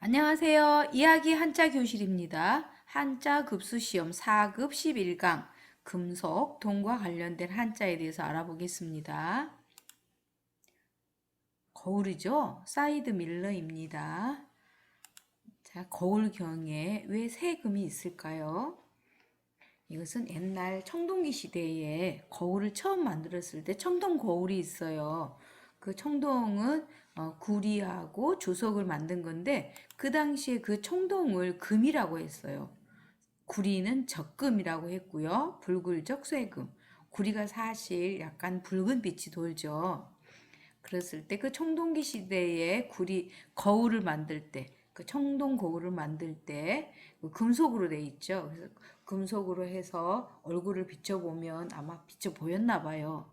안녕하세요. 이야기 한자 교실입니다. 한자 급수 시험 4급 11강 금속, 동과 관련된 한자에 대해서 알아보겠습니다. 거울이죠? 사이드 밀러입니다. 자, 거울경에 왜 세 금이 있을까요? 이것은 옛날 청동기 시대에 거울을 처음 만들었을 때 청동 거울이 있어요. 그 청동은 구리하고 주석을 만든 건데 그 당시에 그 청동을 금이라고 했어요. 구리는 적금이라고 했고요. 붉을적 쇠금. 구리가 사실 약간 붉은 빛이 돌죠. 그랬을 때 그 청동기 시대에 구리 거울을 만들 때, 그 청동 거울을 만들 때 금속으로 돼 있죠. 그래서 금속으로 해서 얼굴을 비춰보면 아마 비춰 보였나 봐요.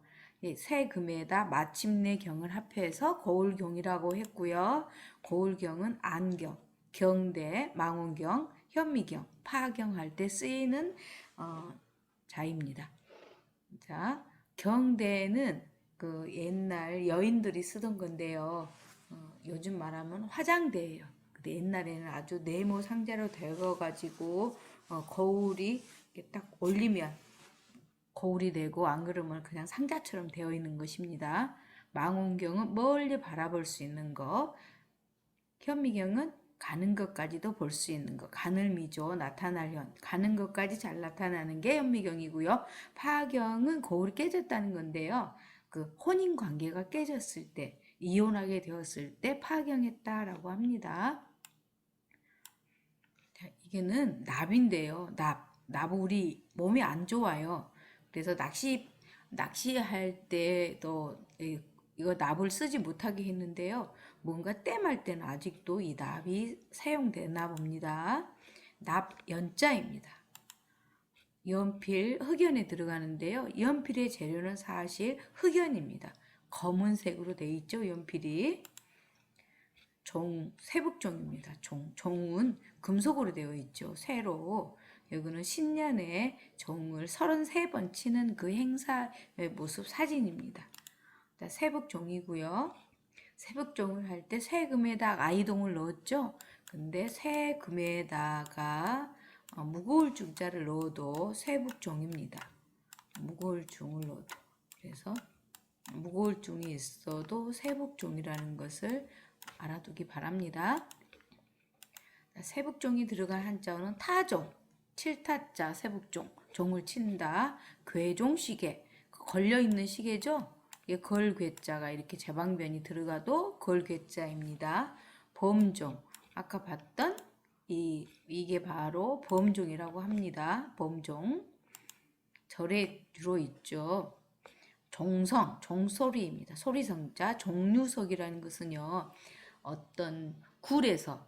새 금에다 마침내 경을 합해서 거울경이라고 했고요. 거울경은 안경, 경대, 망원경, 현미경, 파경할 때 쓰이는 자입니다. 자, 경대는 그 옛날 여인들이 쓰던 건데요. 요즘 말하면 화장대예요. 근데 옛날에는 아주 네모 상자로 되어가지고 거울이 이렇게 딱 올리면 거울이 되고 안 그러면 그냥 상자처럼 되어 있는 것입니다. 망원경은 멀리 바라볼 수 있는 것, 현미경은 가는 것까지도 볼 수 있는 것, 가늘미죠. 나타날 현, 가는 것까지 잘 나타나는 게 현미경이고요. 파경은 거울이 깨졌다는 건데요. 그 혼인 관계가 깨졌을 때, 이혼하게 되었을 때 파경했다라고 합니다. 자, 이게는 납인데요. 납 우리 몸이 안 좋아요. 그래서 낚시할 때도 이거 납을 쓰지 못하게 했는데요. 뭔가 땜할 때는 아직도 이 납이 사용되나 봅니다. 납 연자입니다. 연필 흑연에 들어가는데요. 연필의 재료는 사실 흑연입니다. 검은색으로 돼 있죠, 연필이. 세북종입니다. 종은 금속으로 되어 있죠. 쇠로. 여기는 신년에 종을 33번 치는 그 행사의 모습 사진입니다. 세북종이고요. 세북종을 할 때 쇠금에다가 아이동을 넣었죠. 근데 쇠금에다가 무거울 중자를 넣어도 세북종입니다. 무거울 중을 넣어도. 그래서 무거울 중이 있어도 세북종이라는 것을 알아두기 바랍니다. 세북종이 들어간 한자어는 타종, 칠타자 세북종, 종을 친다. 괴종 시계, 걸려있는 시계죠. 걸괴자가 이렇게 제방변이 들어가도 걸괴자입니다. 범종, 아까 봤던 이게 바로 범종이라고 합니다. 범종. 절에 주로 있죠. 종성, 종소리입니다. 소리성자, 종류석이라는 것은요, 어떤 굴에서,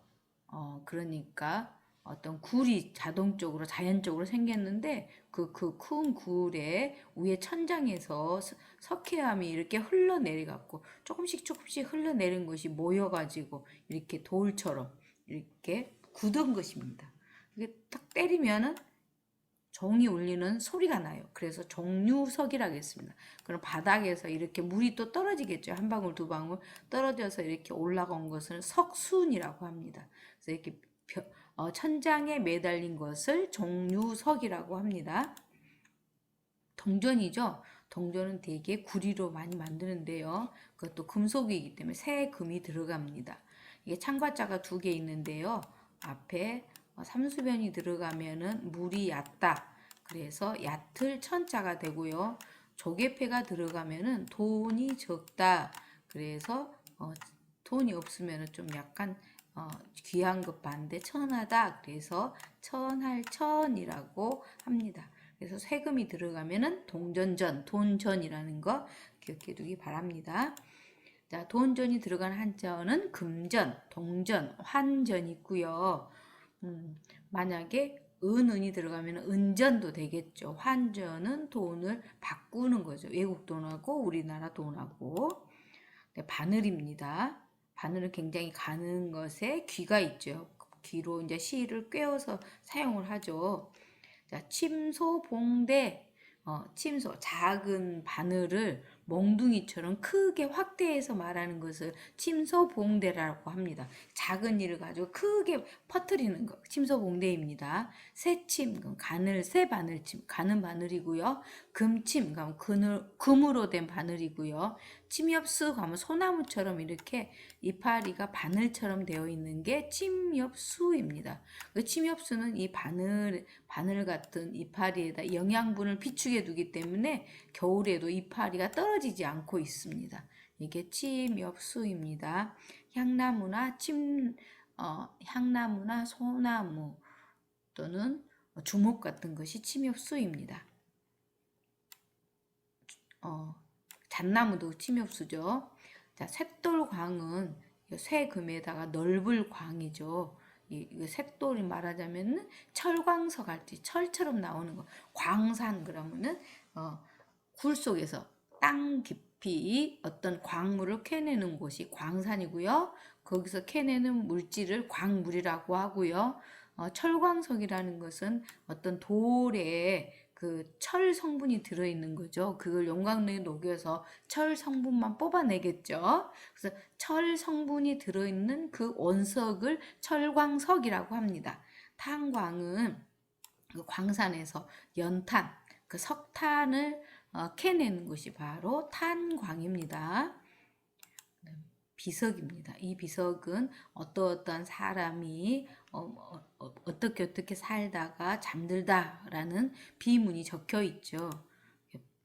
그러니까 어떤 굴이 자동적으로, 자연적으로 생겼는데, 그 큰 굴에 위에 천장에서 석회암이 이렇게 흘러내려갖고, 조금씩 흘러내린 것이 모여가지고, 이렇게 돌처럼, 이렇게 굳은 것입니다. 이게 탁 때리면은 종이 울리는 소리가 나요. 그래서 종류석이라고 했습니다. 그럼 바닥에서 이렇게 물이 또 떨어지겠죠. 한 방울 두 방울 떨어져서 이렇게 올라간 것을 석순이라고 합니다. 그래서 이렇게 천장에 매달린 것을 종류석이라고 합니다. 동전이죠. 동전은 대개 구리로 많이 만드는데요. 그것도 금속이기 때문에 새 금이 들어갑니다. 이게 창과자가 두 개 있는데요. 앞에 삼수변이 들어가면은 물이 얕다. 그래서 얕을 천자가 되고요. 조개패가 들어가면은 돈이 적다. 그래서 돈이 없으면은 좀 약간 귀한 것 반대 천하다. 그래서 천할천이라고 합니다. 그래서 세금이 들어가면은 동전전, 돈전이라는 거 기억해 두기 바랍니다. 자, 돈전이 들어간 한자어는 금전, 동전, 환전 있고요. 만약에 은이 들어가면 은전도 되겠죠. 환전은 돈을 바꾸는 거죠. 외국 돈하고 우리나라 돈하고. 네, 바늘입니다. 바늘은 굉장히 가는 것에 귀가 있죠. 귀로 이제 실을 꿰어서 사용을 하죠. 자, 침소, 봉대, 침소, 작은 바늘을 몽둥이처럼 크게 확대해서 말하는 것을 침소봉대라고 합니다. 작은 일을 가지고 크게 퍼뜨리는 것, 침소봉대입니다. 새침, 가늘, 새 바늘침, 가는 바늘이고요. 금침, 금으로 된 바늘이고요. 침엽수 가면 소나무처럼 이렇게 이파리가 바늘처럼 되어 있는 게 침엽수입니다. 그 침엽수는 이 바늘 같은 이파리에다 영양분을 비축해 두기 때문에 겨울에도 이파리가 떨어지지 않고 있습니다. 이게 침엽수입니다. 향나무나 소나무 또는 주목 같은 것이 침엽수입니다. 잣나무도 침엽수죠. 자, 쇳돌광은 쇠금에다가 넓을 광이죠. 이 쇳돌이 말하자면 철광석 할 때 철처럼 나오는 거. 광산 그러면은 굴 속에서 땅 깊이 어떤 광물을 캐내는 곳이 광산이고요. 거기서 캐내는 물질을 광물이라고 하고요. 철광석이라는 것은 어떤 돌에 그 철 성분이 들어있는 거죠. 그걸 용광로에 녹여서 철 성분만 뽑아내겠죠. 그래서 철 성분이 들어있는 그 원석을 철광석이라고 합니다. 탄광은 그 광산에서 연탄, 그 석탄을 캐내는 것이 바로 탄광입니다. 비석입니다. 이 비석은 어떠한 사람이 어떻게 살다가 잠들다라는 비문이 적혀 있죠.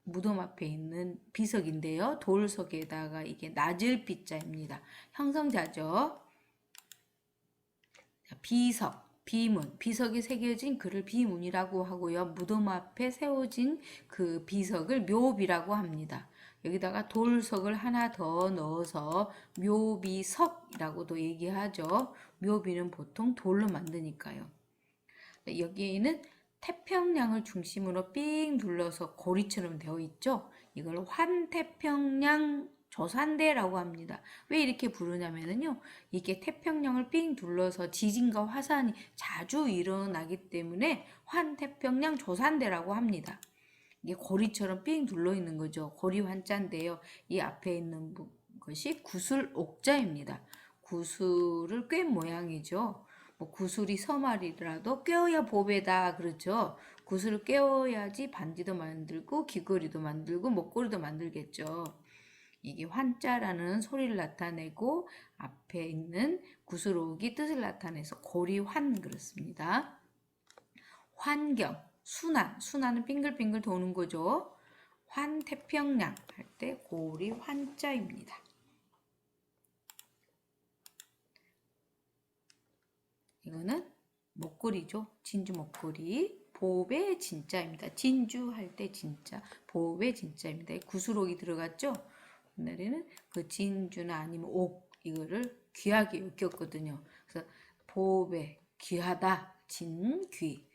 무덤 앞에 있는 비석인데요. 돌석에다가 이게 낮을 비자입니다. 형성자죠. 비석, 비문, 비석에 새겨진 글을 비문이라고 하고요. 무덤 앞에 세워진 그 비석을 묘비라고 합니다. 여기다가 돌석을 하나 더 넣어서 묘비석이라고도 얘기하죠. 묘비는 보통 돌로 만드니까요. 여기에는 태평양을 중심으로 삥 둘러서 고리처럼 되어 있죠. 이걸 환태평양 조산대라고 합니다. 왜 이렇게 부르냐면요. 이게 태평양을 삥 둘러서 지진과 화산이 자주 일어나기 때문에 환태평양 조산대라고 합니다. 이게 고리처럼 삥 둘러 있는 거죠. 고리 환자인데요. 이 앞에 있는 것이 구슬 옥자입니다. 구슬을 꿰 모양이죠. 뭐 구슬이 서말이라도 꿰어야 보배다 그렇죠. 구슬을 꿰어야지 반지도 만들고 귀걸이도 만들고 목걸이도 만들겠죠. 이게 환자라는 소리를 나타내고 앞에 있는 구슬옥이 뜻을 나타내서 고리환 그렇습니다. 환경, 순환은 빙글빙글 도는 거죠. 환태평양 할 때 고리 환자입니다. 이거는 목걸이죠. 진주 목걸이. 보배 진짜입니다. 진주 할 때 진짜, 보배 진짜입니다. 구슬옥이 들어갔죠. 옛날에는 그 진주나 아니면 옥 이거를 귀하게 여겼거든요. 그래서 보배 귀하다 진귀.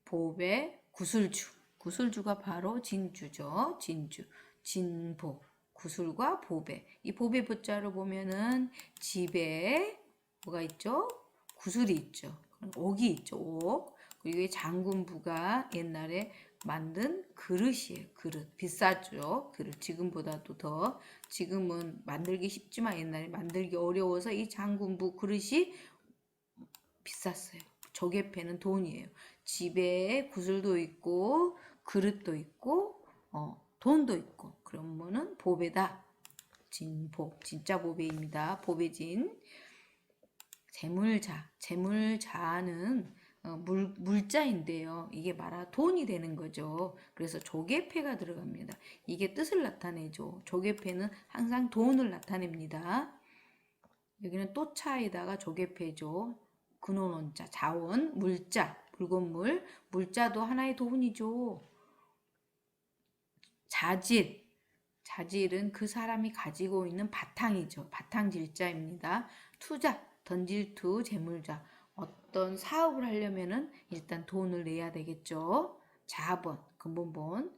보배 구슬주. 구슬주가 바로 진주죠. 진주. 진보. 구슬과 보배. 이 보배 보자로 보면은 집에 뭐가 있죠? 구슬이 있죠. 옥이 있죠. 옥. 그리고 이 장군부가 옛날에 만든 그릇이에요. 그릇. 비싸죠. 그릇. 지금보다도 더. 지금은 만들기 쉽지만 옛날에 만들기 어려워서 이 장군부 그릇이 비쌌어요. 조개패는 돈이에요. 집에 구슬도 있고 그릇도 있고 돈도 있고 그러면은 보배다. 진보. 진짜 보배입니다. 보배진. 재물자. 재물자는 물자인데요. 이게 말아 돈이 되는 거죠. 그래서 조개패가 들어갑니다. 이게 뜻을 나타내죠. 조개패는 항상 돈을 나타냅니다. 여기는 또차에다가 조개패죠. 근원원자, 자원, 물자, 물건물. 물자도 하나의 돈이죠. 자질. 자질은 그 사람이 가지고 있는 바탕이죠. 바탕질자입니다. 투자, 던질투, 재물자. 어떤 사업을 하려면은 일단 돈을 내야 되겠죠. 자본, 근본본.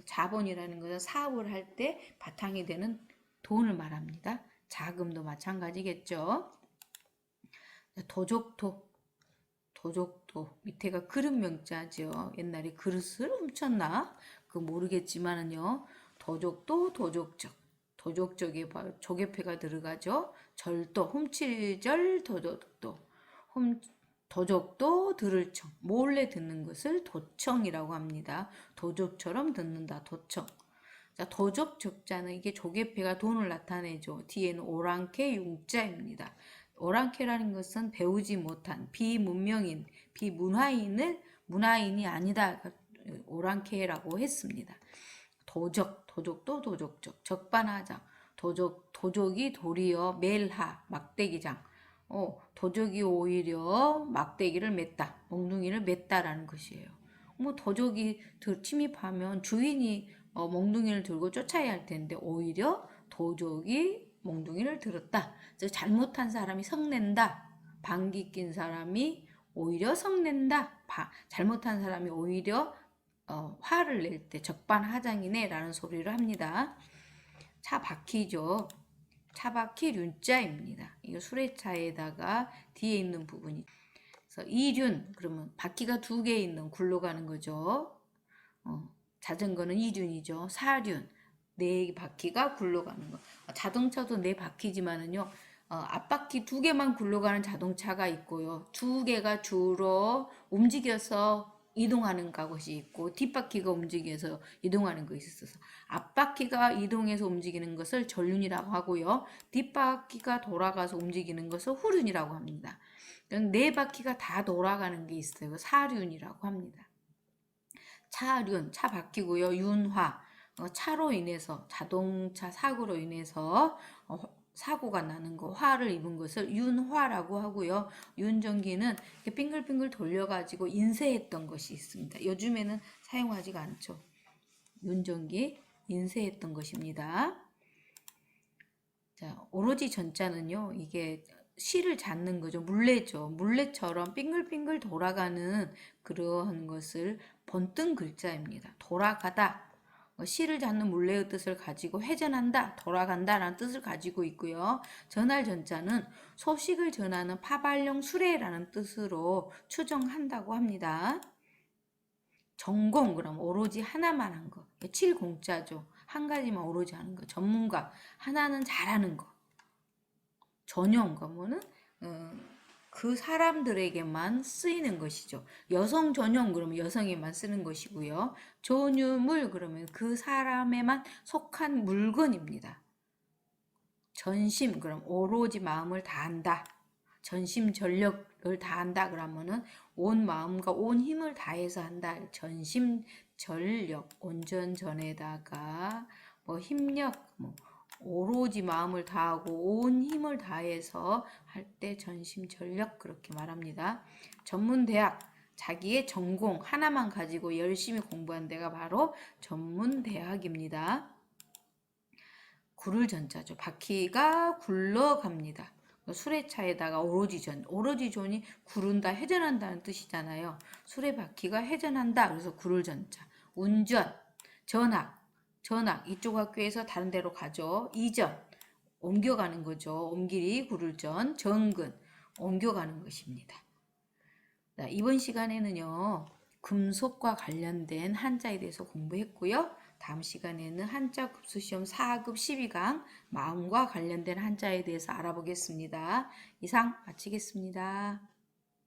자본이라는 것은 사업을 할 때 바탕이 되는 돈을 말합니다. 자금도 마찬가지겠죠. 도족토. 도족토. 밑에가 그릇 명자죠. 옛날에 그릇을 훔쳤나? 그거 모르겠지만은요. 도적도 도적적. 도적적에 조개패가 들어가죠. 절도, 훔칠절 도적도. 도적도 들을 청. 몰래 듣는 것을 도청이라고 합니다. 도적처럼 듣는다. 도청. 자, 도적 적자는 이게 조개패가 돈을 나타내죠. 뒤에는 오랑캐 융자입니다. 오랑캐라는 것은 배우지 못한 비문명인, 비문화인을 문화인이 아니다. 오랑캐라고 했습니다. 도적도 도적적, 적반하장, 도적이 도리어 멜하, 막대기장, 도적이 오히려 막대기를 맸다, 몽둥이를 맸다라는 것이에요. 뭐 도적이 침입하면 주인이 몽둥이를 들고 쫓아야 할 텐데 오히려 도적이 몽둥이를 들었다. 즉 잘못한 사람이 성낸다. 방귀 낀 사람이 오히려 성낸다. 잘못한 사람이 오히려 화를 낼 때 적반하장이네 라는 소리를 합니다. 차바퀴죠. 차바퀴 륜자입니다. 이거 수레차에다가 뒤에 있는 부분이. 그래서 이륜 그러면 바퀴가 2개 있는 굴러가는 거죠. 자전거는 이륜이죠. 사륜 4바퀴가 굴러가는 거. 자동차도 4바퀴지만은요. 앞바퀴 2개만 굴러가는 자동차가 있고요. 2개가 주로 움직여서 이동하는 것이 있고 뒷바퀴가 움직여서 이동하는 것이 있어서 앞바퀴가 이동해서 움직이는 것을 전륜이라고 하고요. 뒷바퀴가 돌아가서 움직이는 것을 후륜이라고 합니다. 4바퀴가 다 돌아가는 게 있어요. 사륜이라고 합니다. 차륜, 차 바퀴고요. 윤화, 차로 인해서 자동차 사고로 인해서 사고가 나는 거, 화를 입은 것을 윤화라고 하고요. 윤전기는 이렇게 빙글빙글 돌려가지고 인쇄했던 것이 있습니다. 요즘에는 사용하지가 않죠. 윤전기 인쇄했던 것입니다. 자, 오로지 전자는요, 이게 실을 잡는 거죠. 물레죠. 물레처럼 빙글빙글 돌아가는 그러한 것을 번뜬 글자입니다. 돌아가다. 실을 잡는 물레의 뜻을 가지고 회전한다, 돌아간다 라는 뜻을 가지고 있고요. 전할 전자는 소식을 전하는 파발용 수레라는 뜻으로 추정한다고 합니다. 전공, 그럼 오로지 하나만 한 거. 7공자죠. 한 가지만 오로지 하는 거. 전문가, 하나는 잘하는 거. 전용, 그러면은 그 사람들에게만 쓰이는 것이죠. 여성 전용 그러면 여성에만 쓰는 것이고요. 전유물 그러면 그 사람에만 속한 물건입니다. 전심 그럼 오로지 마음을 다한다. 전심전력을 다한다 그러면은 온 마음과 온 힘을 다해서 한다. 전심전력 온전전에다가 뭐 힘력 오로지 마음을 다하고 온 힘을 다해서 할 때 전심전력 그렇게 말합니다. 전문대학 자기의 전공 하나만 가지고 열심히 공부한 데가 바로 전문대학입니다. 구를 전자죠. 바퀴가 굴러갑니다. 수레차에다가 오로지존이 구른다, 회전한다는 뜻이잖아요. 수레바퀴가 회전한다. 그래서 구를 전자. 운전, 전학 이쪽 학교에서 다른 데로 가죠. 이전, 옮겨가는 거죠. 옮기리, 구를전, 정근, 옮겨가는 것입니다. 자, 이번 시간에는요. 금속과 관련된 한자에 대해서 공부했고요. 다음 시간에는 한자 급수시험 4급 12강 마음과 관련된 한자에 대해서 알아보겠습니다. 이상 마치겠습니다.